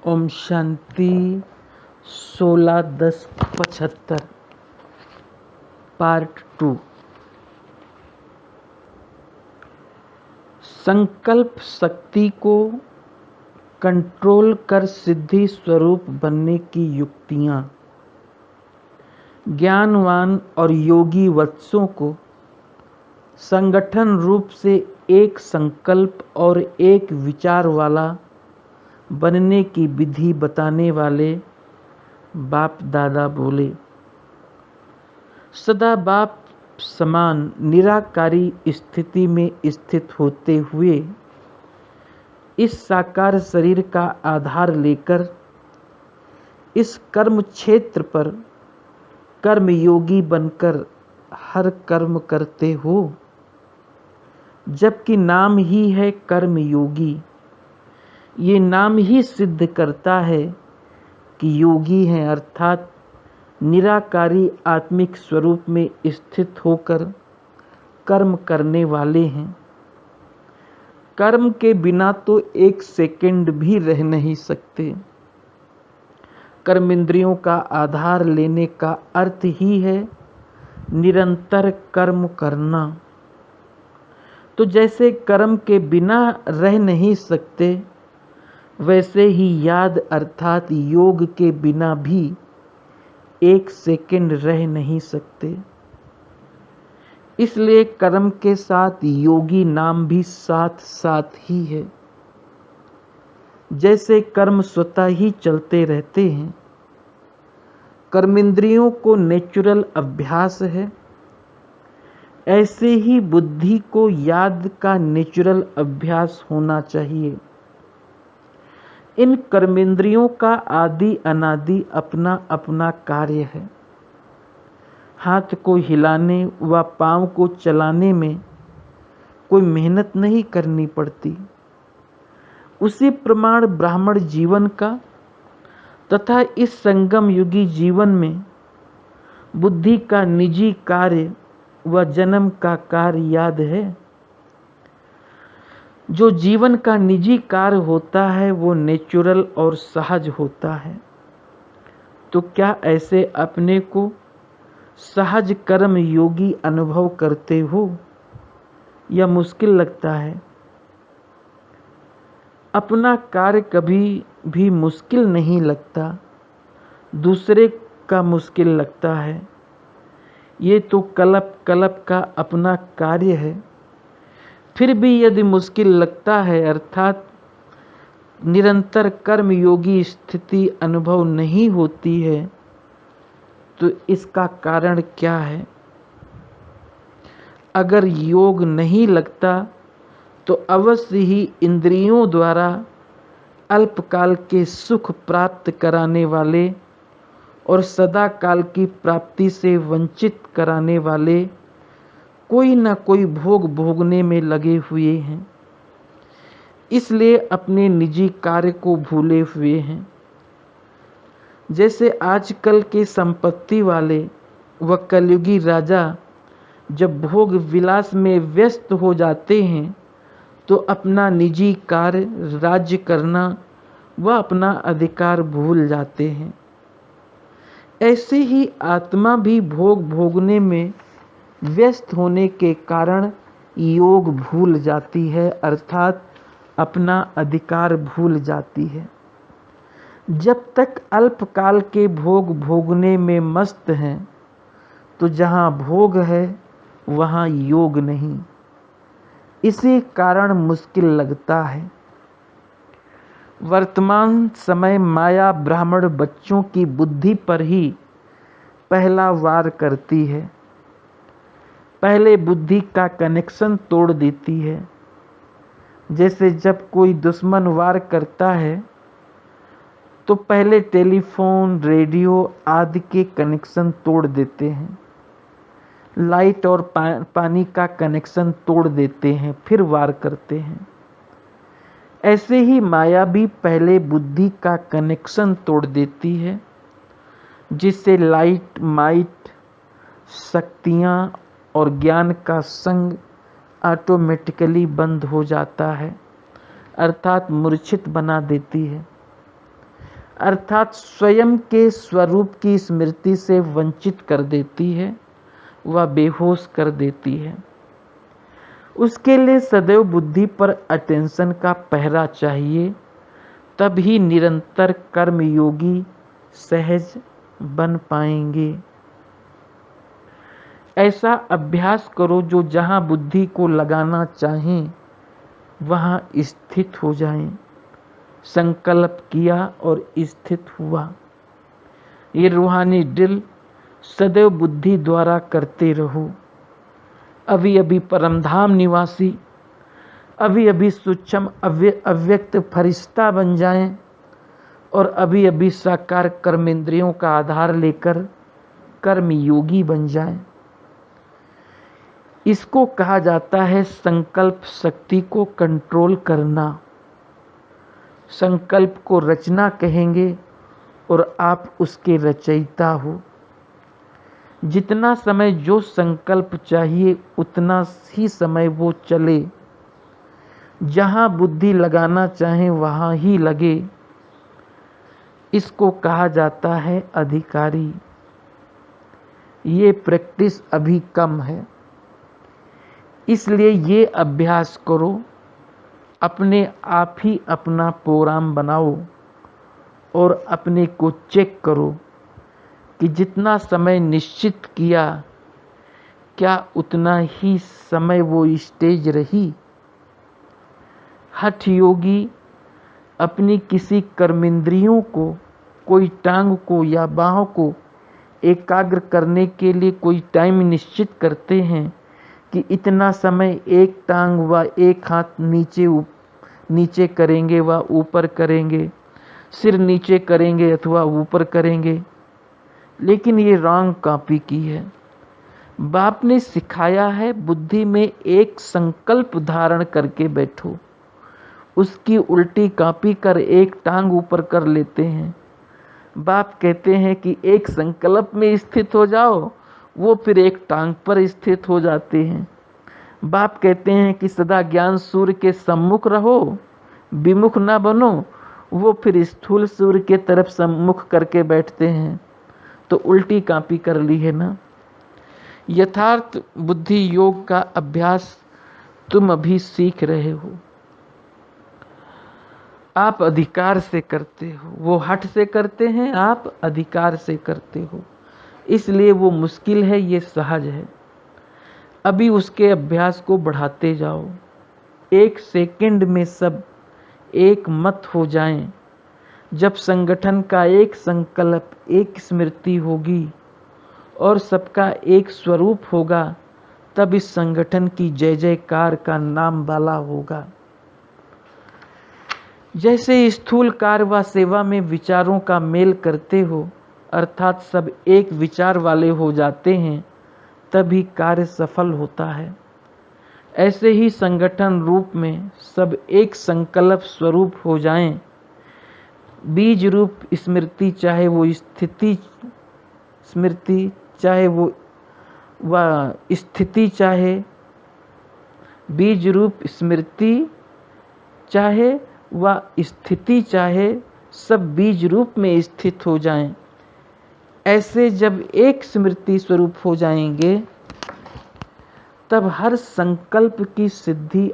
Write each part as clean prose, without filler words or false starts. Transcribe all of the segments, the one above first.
Om Shanti 16/10/75 part 2। संकल्प शक्ति को कंट्रोल कर सिद्धि स्वरूप बनने की युक्तियां। ज्ञानवान और योगी वत्सों को संगठन रूप से एक संकल्प और एक विचार वाला बनने की विधि बताने वाले बाप दादा बोले, सदा बाप समान निराकारी स्थिति में स्थित होते हुए इस साकार शरीर का आधार लेकर इस कर्म क्षेत्र पर कर्मयोगी बनकर हर कर्म करते हो, जबकि नाम ही है कर्मयोगी। ये नाम ही सिद्ध करता है कि योगी हैं, अर्थात निराकारी आत्मिक स्वरूप में स्थित होकर कर्म करने वाले हैं। कर्म के बिना तो एक सेकंड भी रह नहीं सकते। कर्मेंद्रियों का आधार लेने का अर्थ ही है निरंतर कर्म करना। तो जैसे कर्म के बिना रह नहीं सकते, वैसे ही याद अर्थात योग के बिना भी एक सेकंड रह नहीं सकते। इसलिए कर्म के साथ योगी नाम भी साथ साथ ही है। जैसे कर्म स्वतः ही चलते रहते हैं, कर्मेंद्रियों को नेचुरल अभ्यास है, ऐसे ही बुद्धि को याद का नेचुरल अभ्यास होना चाहिए। इन कर्मेंद्रियों का आदि अनादि अपना अपना कार्य है। हाथ को हिलाने व पांव को चलाने में कोई मेहनत नहीं करनी पड़ती। उसी प्रमाण ब्राह्मण जीवन का तथा इस संगम युगी जीवन में बुद्धि का निजी कार्य व जन्म का कार्य याद है। जो जीवन का निजी कार्य होता है वो नेचुरल और सहज होता है। तो क्या ऐसे अपने को सहज कर्म योगी अनुभव करते हो या मुश्किल लगता है? अपना कार्य कभी भी मुश्किल नहीं लगता, दूसरे का मुश्किल लगता है। ये तो कल्प कल्प का अपना कार्य है। फिर भी यदि मुश्किल लगता है, अर्थात निरंतर कर्म योगी स्थिति अनुभव नहीं होती है, तो इसका कारण क्या है? अगर योग नहीं लगता तो अवश्य ही इंद्रियों द्वारा अल्पकाल के सुख प्राप्त कराने वाले और सदा काल की प्राप्ति से वंचित कराने वाले कोई न कोई भोग भोगने में लगे हुए हैं। इसलिए अपने निजी कार्य को भूले हुए हैं। जैसे आजकल के संपत्ति वाले व कलयुगी राजा जब भोग विलास में व्यस्त हो जाते हैं, तो अपना निजी कार्य राज्य करना व अपना अधिकार भूल जाते हैं। ऐसे ही आत्मा भी भोग भोगने में व्यस्त होने के कारण योग भूल जाती है, अर्थात अपना अधिकार भूल जाती है। जब तक अल्पकाल के भोग भोगने में मस्त हैं, तो जहाँ भोग है वहाँ योग नहीं। इसी कारण मुश्किल लगता है। वर्तमान समय माया ब्राह्मण बच्चों की बुद्धि पर ही पहला वार करती है। पहले बुद्धि का कनेक्शन तोड़ देती है। जैसे जब कोई दुश्मन वार करता है तो पहले टेलीफोन, रेडियो आदि के कनेक्शन तोड़ देते हैं, लाइट और पानी का कनेक्शन तोड़ देते हैं, फिर वार करते हैं। ऐसे ही माया भी पहले बुद्धि का कनेक्शन तोड़ देती है, जिससे लाइट, माइट, शक्तियाँ और ज्ञान का संग ऑटोमेटिकली बंद हो जाता है, अर्थात मूर्छित बना देती है। अर्थात स्वयं के स्वरूप की स्मृति से वंचित कर देती है, वह बेहोश कर देती है। उसके लिए सदैव बुद्धि पर अटेंशन का पहरा चाहिए, तभी निरंतर कर्मयोगी सहज बन पाएंगे। ऐसा अभ्यास करो जो जहाँ बुद्धि को लगाना चाहें वहाँ स्थित हो जाएं। संकल्प किया और स्थित हुआ। ये रूहानी ड्रिल सदैव बुद्धि द्वारा करते रहो। अभी अभी परमधाम निवासी, अभी अभी सूक्ष्म अव्यक्त फरिश्ता बन जाएं और अभी अभी साकार कर्मेंद्रियों का आधार लेकर कर्मयोगी बन जाएं। इसको कहा जाता है संकल्प शक्ति को कंट्रोल करना। संकल्प को रचना कहेंगे और आप उसके रचयिता हो। जितना समय जो संकल्प चाहिए उतना ही समय वो चले। जहाँ बुद्धि लगाना चाहे वहाँ ही लगे। इसको कहा जाता है अधिकारी। ये प्रैक्टिस अभी कम है, इसलिए ये अभ्यास करो। अपने आप ही अपना प्रोग्राम बनाओ और अपने को चेक करो कि जितना समय निश्चित किया क्या उतना ही समय वो स्टेज रही। हठ योगी अपनी किसी कर्मेंद्रियों को, कोई टांग को या बाहों को एकाग्र करने के लिए कोई टाइम निश्चित करते हैं कि इतना समय एक टांग व एक हाथ नीचे करेंगे व ऊपर करेंगे, सिर नीचे करेंगे अथवा ऊपर करेंगे। लेकिन ये रॉन्ग कॉपी की है। बाप ने सिखाया है बुद्धि में एक संकल्प धारण करके बैठो। उसकी उल्टी कॉपी कर एक टांग ऊपर कर लेते हैं। बाप कहते हैं कि एक संकल्प में स्थित हो जाओ, वो फिर एक टांग पर स्थित हो जाते हैं। बाप कहते हैं कि सदा ज्ञान सूर्य के सम्मुख रहो, विमुख ना बनो, वो फिर स्थूल सूर्य के तरफ सम्मुख करके बैठते हैं। तो उल्टी कॉपी कर ली है ना। यथार्थ बुद्धि योग का अभ्यास तुम अभी सीख रहे हो। आप अधिकार से करते हो, वो हठ से करते हैं, आप अधिकार से करते हो। इसलिए वो मुश्किल है, ये सहज है। अभी उसके अभ्यास को बढ़ाते जाओ। एक सेकंड में सब एक मत हो जाएं। जब संगठन का एक संकल्प, एक स्मृति होगी और सबका एक स्वरूप होगा, तब इस संगठन की जय जयकार का नाम वाला होगा। जैसे स्थूल कार्य व सेवा में विचारों का मेल करते हो, अर्थात सब एक विचार वाले हो जाते हैं, तभी कार्य सफल होता है। ऐसे ही संगठन रूप में सब एक संकल्प स्वरूप हो जाएं। बीज रूप स्मृति, चाहे वो स्थिति स्मृति, चाहे वो स्थिति, चाहे बीज रूप स्मृति, चाहे वह स्थिति, चाहे सब बीज रूप में स्थित हो जाएं। ऐसे जब एक स्मृति स्वरूप हो जाएंगे, तब हर संकल्प की सिद्धि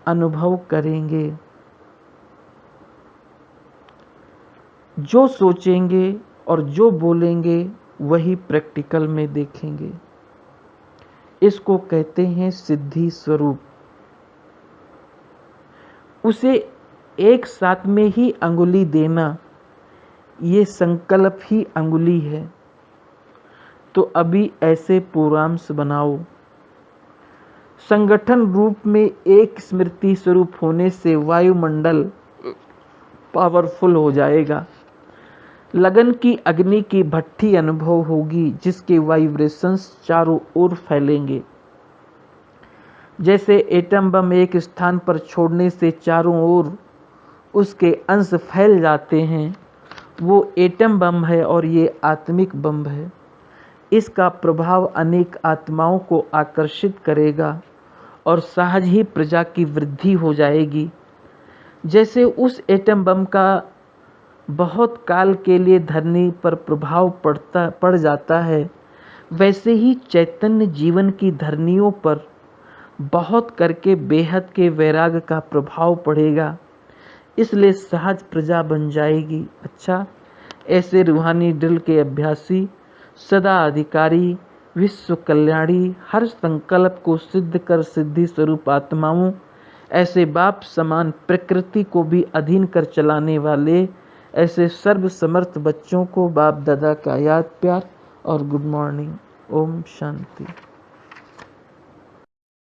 अनुभव करेंगे। जो सोचेंगे और जो बोलेंगे वही प्रैक्टिकल में देखेंगे। इसको कहते हैं सिद्धि स्वरूप। उसे एक साथ में ही अंगुली देना, ये संकल्प ही अंगुली है। तो अभी ऐसे प्रोग्राम्स बनाओ। संगठन रूप में एक स्मृति स्वरूप होने से वायुमंडल पावरफुल हो जाएगा। लगन की अग्नि की भट्ठी अनुभव होगी, जिसके वाइब्रेशंस चारों ओर फैलेंगे। जैसे एटम बम एक स्थान पर छोड़ने से चारों ओर उसके अंश फैल जाते हैं, वो एटम बम है और ये आत्मिक बम है। इसका प्रभाव अनेक आत्माओं को आकर्षित करेगा और सहज ही प्रजा की वृद्धि हो जाएगी। जैसे उस एटम बम का बहुत काल के लिए धरनी पर प्रभाव पड़ जाता है, वैसे ही चैतन्य जीवन की धरनियों पर बहुत करके बेहद के वैराग का प्रभाव पड़ेगा, इसलिए सहज प्रजा बन जाएगी। अच्छा, ऐसे रूहानी ड्रिल के अभ्यासी, सदा अधिकारी, विश्व कल्याणी, हर संकल्प को सिद्ध कर सिद्धि स्वरूप आत्माओं, ऐसे बाप समान प्रकृति को भी अधीन कर चलाने वाले ऐसे सर्व समर्थ बच्चों को बाप दादा का याद प्यार और गुड मॉर्निंग। ओम शांति।